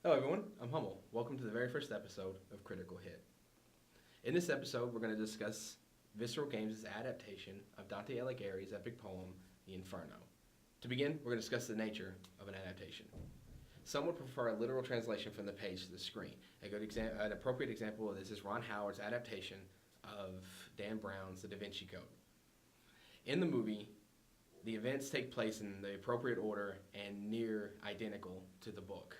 Hello everyone, I'm Hummel. Welcome to the very first episode of Critical Hit. In this episode, we're going to discuss Visceral Games' adaptation of Dante Alighieri's epic poem, the Inferno. To begin, we're going to discuss the nature of an adaptation. Some would prefer a literal translation from the page to the screen. An appropriate example of this is Ron Howard's adaptation of Dan Brown's The Da Vinci Code. In the movie, the events take place in the appropriate order and near identical to the book,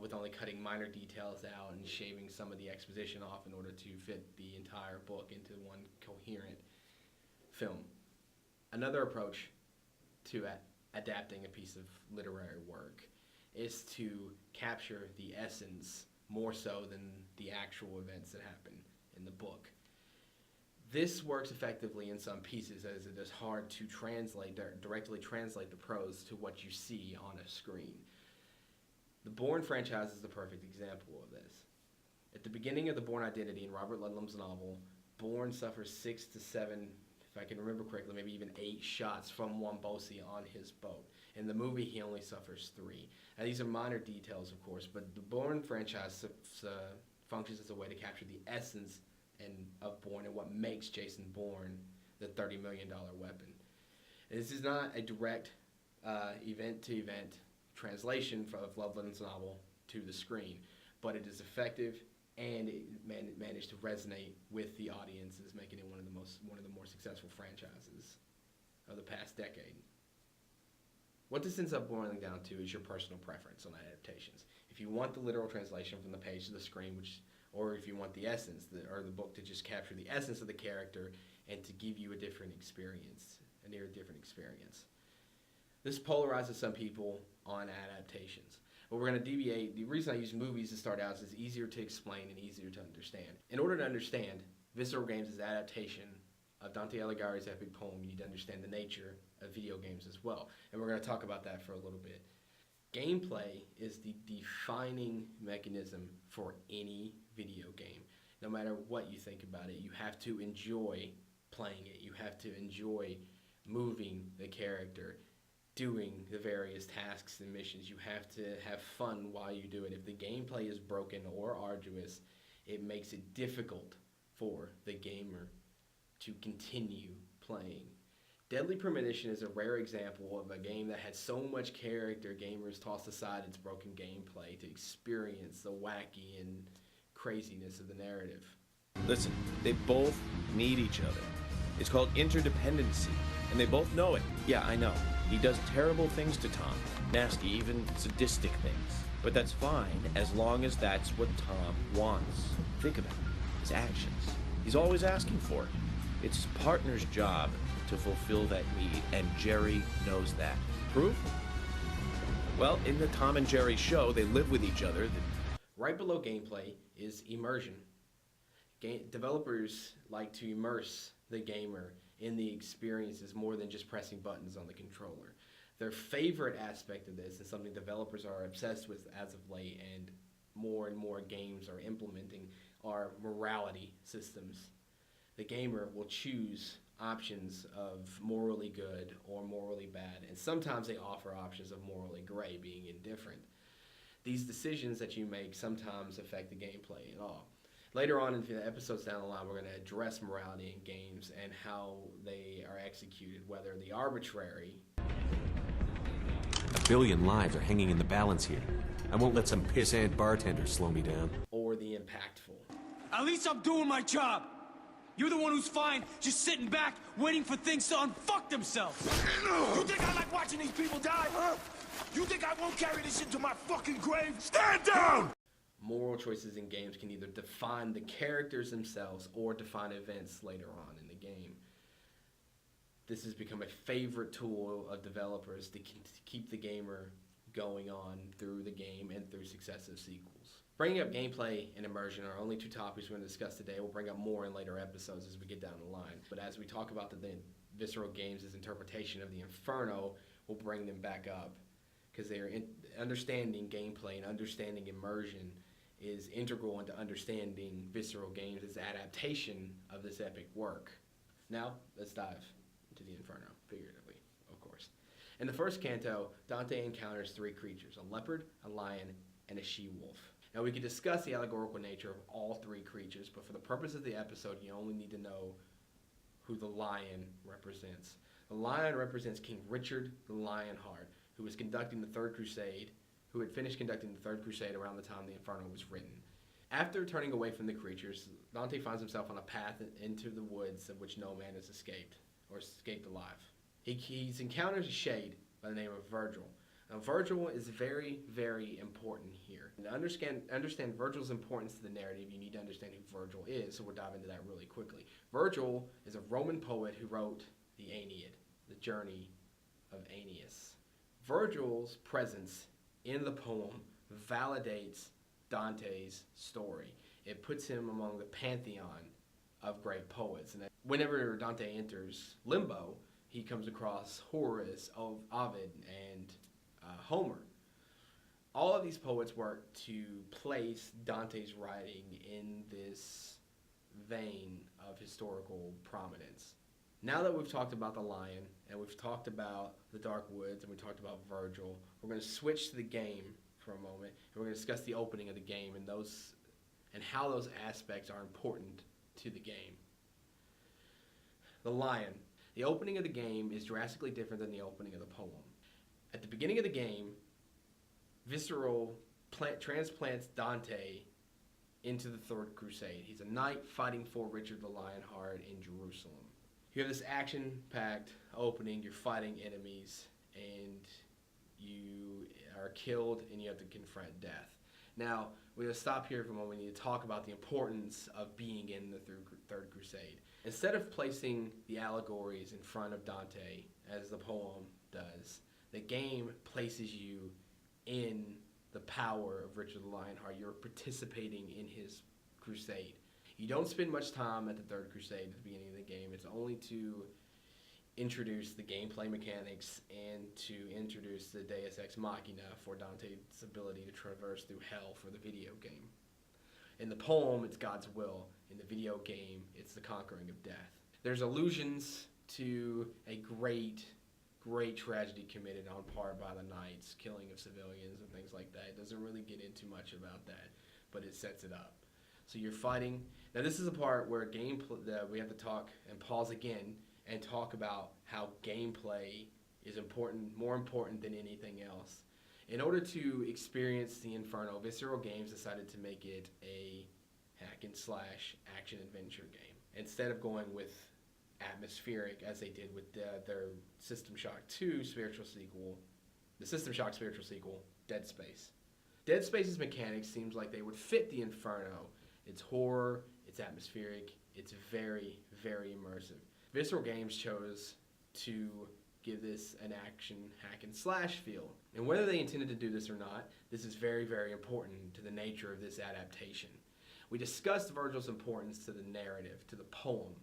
with only cutting minor details out and shaving some of the exposition off in order to fit the entire book into one coherent film. Another approach to adapting a piece of literary work is to capture the essence more so than the actual events that happen in the book. This works effectively in some pieces, as it is hard to directly translate the prose to what you see on a screen. The Bourne franchise is the perfect example of this. At the beginning of the Bourne identity in Robert Ludlum's novel, Bourne suffers 6 to 7, if I can remember correctly, maybe even 8 shots from Wombosi on his boat. In the movie, he only suffers 3. Now, these are minor details, of course, but the Bourne franchise functions as a way to capture the essence of Bourne and what makes Jason Bourne the $30 million weapon. And this is not a direct event-to-event translation of Ludlum's novel to the screen, but it is effective and it managed to resonate with the audiences, making it one of the more successful franchises of the past decade. What this ends up boiling down to is your personal preference on adaptations. If you want the literal translation from the page to the screen, or if you want the essence, or the book to just capture the essence of the character and to give you a different experience, a near different experience. This polarizes some people on adaptations. But we're going to deviate. The reason I use movies to start out is it's easier to explain and easier to understand. In order to understand Visceral Games' adaptation of Dante Alighieri's epic poem, you need to understand the nature of video games as well. And we're going to talk about that for a little bit. Gameplay is the defining mechanism for any video game. No matter what you think about it, you have to enjoy playing it. You have to enjoy moving the character, doing the various tasks and missions. You have to have fun while you do it. If the gameplay is broken or arduous, it makes it difficult for the gamer to continue playing. Deadly Premonition is a rare example of a game that had so much character gamers tossed aside its broken gameplay to experience the wacky and craziness of the narrative. Listen, they both need each other. It's called interdependency, and they both know it. Yeah, I know. He does terrible things to Tom. Nasty, even sadistic things. But that's fine, as long as that's what Tom wants. Think about it. His actions. He's always asking for it. It's his partner's job to fulfill that need, and Jerry knows that. Proof? Well, in the Tom and Jerry show, they live with each other. Right below gameplay is immersion. Developers like to immerse the gamer in the experiences more than just pressing buttons on the controller. Their favorite aspect of this, and something developers are obsessed with as of late and more games are implementing, are morality systems. The gamer will choose options of morally good or morally bad, and sometimes they offer options of morally gray, being indifferent. These decisions that you make sometimes affect the gameplay at all. Later on in the episodes down the line, we're going to address morality in games and how they are executed, whether the arbitrary. 1 billion lives are hanging in the balance here. I won't let some pissant bartender slow me down. Or the impactful. At least I'm doing my job. You're the one who's fine, just sitting back, waiting for things to unfuck themselves. You think I like watching these people die, huh? You think I won't carry this into my fucking grave? Stand down! Moral choices in games can either define the characters themselves or define events later on in the game. This has become a favorite tool of developers to keep the gamer going on through the game and through successive sequels. Bringing up gameplay and immersion are only 2 topics we're going to discuss today. We'll bring up more in later episodes as we get down the line. But as we talk about the Visceral Games' interpretation of the Inferno, we'll bring them back up because they are understanding gameplay and understanding immersion is integral into understanding Visceral Games' adaptation of this epic work. Now, let's dive into the Inferno, figuratively, of course. In the first canto, Dante encounters 3 creatures, a leopard, a lion, and a she-wolf. Now, we could discuss the allegorical nature of all three creatures, but for the purpose of the episode, you only need to know who the lion represents. The lion represents King Richard the Lionheart, who was conducting the Third Crusade, who had finished conducting the Third Crusade around the time the Inferno was written. After turning away from the creatures, Dante finds himself on a path into the woods of which no man has escaped, or escaped alive. He encounters a shade by the name of Virgil. Now, Virgil is very, very important here. And to understand Virgil's importance to the narrative, you need to understand who Virgil is, so we'll dive into that really quickly. Virgil is a Roman poet who wrote the Aeneid, the journey of Aeneas. Virgil's presence in the poem validates Dante's story. It puts him among the pantheon of great poets. And whenever Dante enters Limbo, he comes across Horace, Ovid, and Homer. All of these poets work to place Dante's writing in this vein of historical prominence. Now that we've talked about the lion, and we've talked about the dark woods, and we talked about Virgil, we're going to switch to the game for a moment, and we're going to discuss the opening of the game and how those aspects are important to the game. The lion. The opening of the game is drastically different than the opening of the poem. At the beginning of the game, Visceral transplants Dante into the Third Crusade. He's a knight fighting for Richard the Lionheart in Jerusalem. You have this action-packed opening, you're fighting enemies, and you are killed, and you have to confront death. Now, we're going to stop here for a moment. We need to talk about the importance of being in the Third Crusade. Instead of placing the allegories in front of Dante, as the poem does, the game places you in the power of Richard the Lionheart. You're participating in his crusade. You don't spend much time at the Third Crusade at the beginning of the game. It's only to introduce the gameplay mechanics and to introduce the Deus Ex Machina for Dante's ability to traverse through hell for the video game. In the poem, it's God's will. In the video game, it's the conquering of death. There's allusions to a great tragedy committed on part by the knights, killing of civilians and things like that. It doesn't really get into much about that, but it sets it up. So you're fighting. Now this is a part where we have to talk and pause again and talk about how gameplay is important, more important than anything else. In order to experience the Inferno, Visceral Games decided to make it a hack and slash action adventure game. Instead of going with atmospheric as they did with their System Shock 2 spiritual sequel, the System Shock spiritual sequel, Dead Space. Dead Space's mechanics seems like they would fit the Inferno. It's horror, it's atmospheric, it's very, very immersive. Visceral Games chose to give this an action hack and slash feel. And whether they intended to do this or not, this is very, very important to the nature of this adaptation. We discussed Virgil's importance to the narrative, to the poem.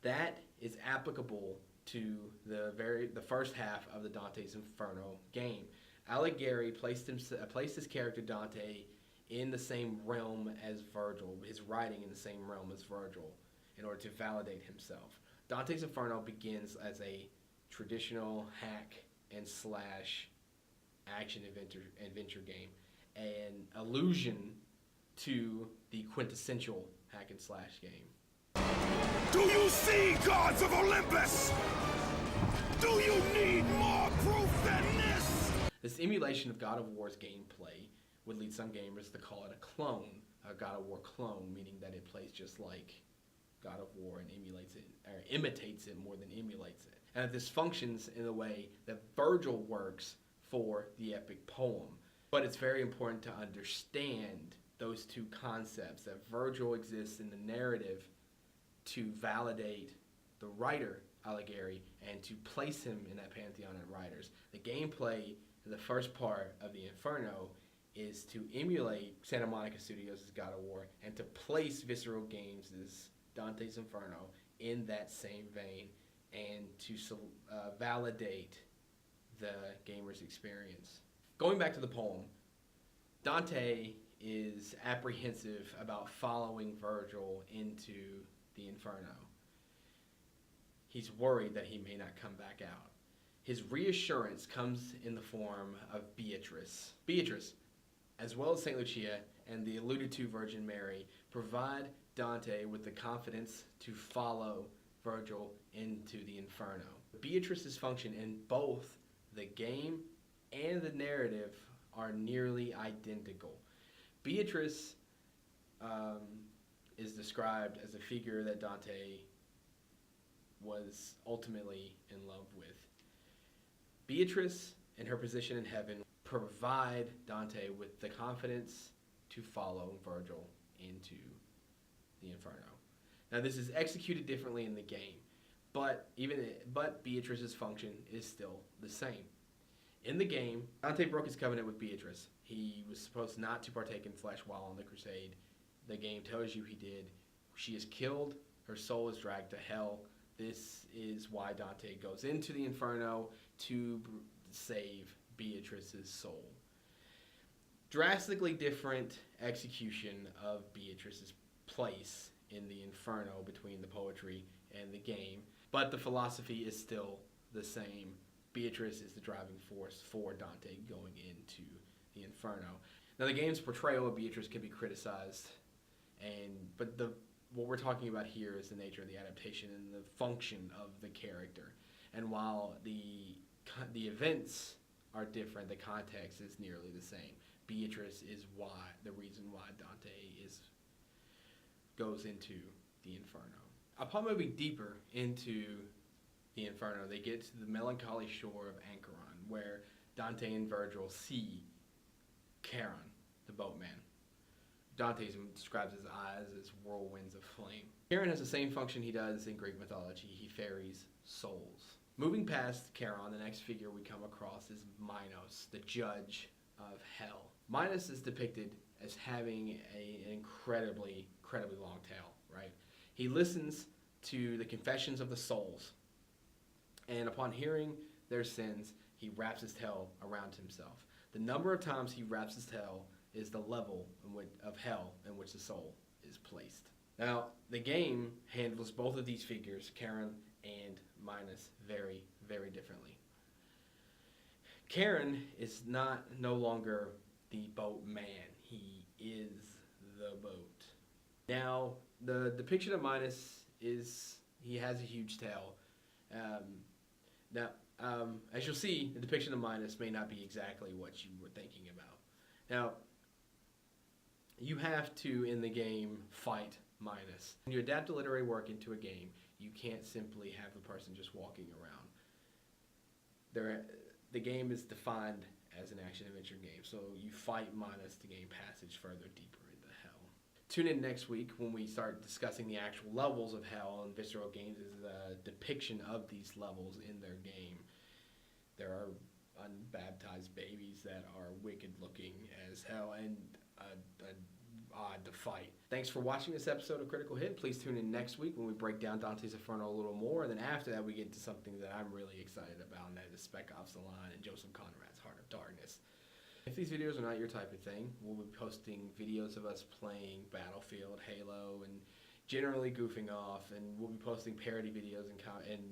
That is applicable to the first half of the Dante's Inferno game. Alighieri placed his character Dante in the same realm as Virgil, his writing in the same realm as Virgil, in order to validate himself. Dante's Inferno begins as a traditional hack and slash action adventure game, an allusion to the quintessential hack and slash game. Do you see, gods of Olympus? Do you need more proof than this? This emulation of God of War's gameplay would lead some gamers to call it a clone, a God of War clone, meaning that it plays just like God of War and imitates it more than emulates it. And this functions in the way that Virgil works for the epic poem. But it's very important to understand those two concepts, that Virgil exists in the narrative to validate the writer, Alighieri, and to place him in that pantheon of writers. The gameplay, the first part of the Inferno, is to emulate Santa Monica Studios' God of War and to place Visceral Games' Dante's Inferno in that same vein and to validate the gamer's experience. Going back to the poem, Dante is apprehensive about following Virgil into the Inferno. He's worried that he may not come back out. His reassurance comes in the form of Beatrice. Beatrice, as well as St. Lucia and the alluded to Virgin Mary, provide Dante with the confidence to follow Virgil into the Inferno. Beatrice's function in both the game and the narrative are nearly identical. Beatrice is described as a figure that Dante was ultimately in love with. Beatrice, in her position in heaven, provide Dante with the confidence to follow Virgil into the Inferno. Now, this is executed differently in the game, but Beatrice's function is still the same. In the game, Dante broke his covenant with Beatrice. He was supposed not to partake in flesh while on the crusade. The game tells you he did. She is killed. Her soul is dragged to hell. This is why Dante goes into the Inferno to save Beatrice's soul. Drastically different execution of Beatrice's place in the Inferno between the poetry and the game, but the philosophy is still the same. Beatrice is the driving force for Dante going into the Inferno. Now, the game's portrayal of Beatrice can be criticized, but what we're talking about here is the nature of the adaptation and the function of the character. And while the events are different, the context is nearly the same. Beatrice is the reason why Dante goes into the Inferno. Upon moving deeper into the Inferno, they get to the melancholy shore of Acheron, where Dante and Virgil see Charon, the boatman. Dante describes his eyes as whirlwinds of flame. Charon has the same function he does in Greek mythology. He ferries souls. Moving past Charon, the next figure we come across is Minos, the judge of hell. Minos is depicted as having an incredibly long tail, right? He listens to the confessions of the souls, and upon hearing their sins, he wraps his tail around himself. The number of times he wraps his tail is the level of hell in which the soul is placed. Now, the game handles both of these figures, Charon and Minos, very, very differently. Charon is no longer the boatman. He is the boat. Now, the depiction of Minos is he has a huge tail. As you'll see, the depiction of Minos may not be exactly what you were thinking about. Now, you have to, in the game, fight Minos. When you adapt a literary work into a game, you can't simply have the person just walking around. The game is defined as an action-adventure game, so you fight Minos to gain passage further deeper into hell. Tune in next week when we start discussing the actual levels of hell, and Visceral Games is a depiction of these levels in their game. There are unbaptized babies that are wicked-looking as hell and odd to fight. Thanks for watching this episode of Critical Hit. Please tune in next week when we break down Dante's Inferno a little more, and then after that we get to something that I'm really excited about, and that is Spec Ops: The Line and Joseph Conrad's Heart of Darkness. If these videos are not your type of thing, we'll be posting videos of us playing Battlefield, Halo, and generally goofing off, and we'll be posting parody videos and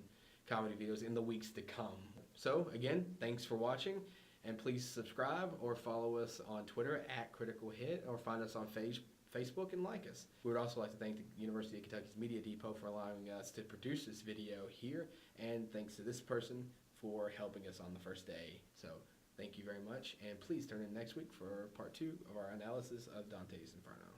comedy videos in the weeks to come. So, again, thanks for watching, and please subscribe or follow us on Twitter @CriticalHit, or find us on Facebook and like us. We would also like to thank the University of Kentucky's Media Depot for allowing us to produce this video here, and thanks to this person for helping us on the first day. So, thank you very much, and please turn in next week for part 2 of our analysis of Dante's Inferno.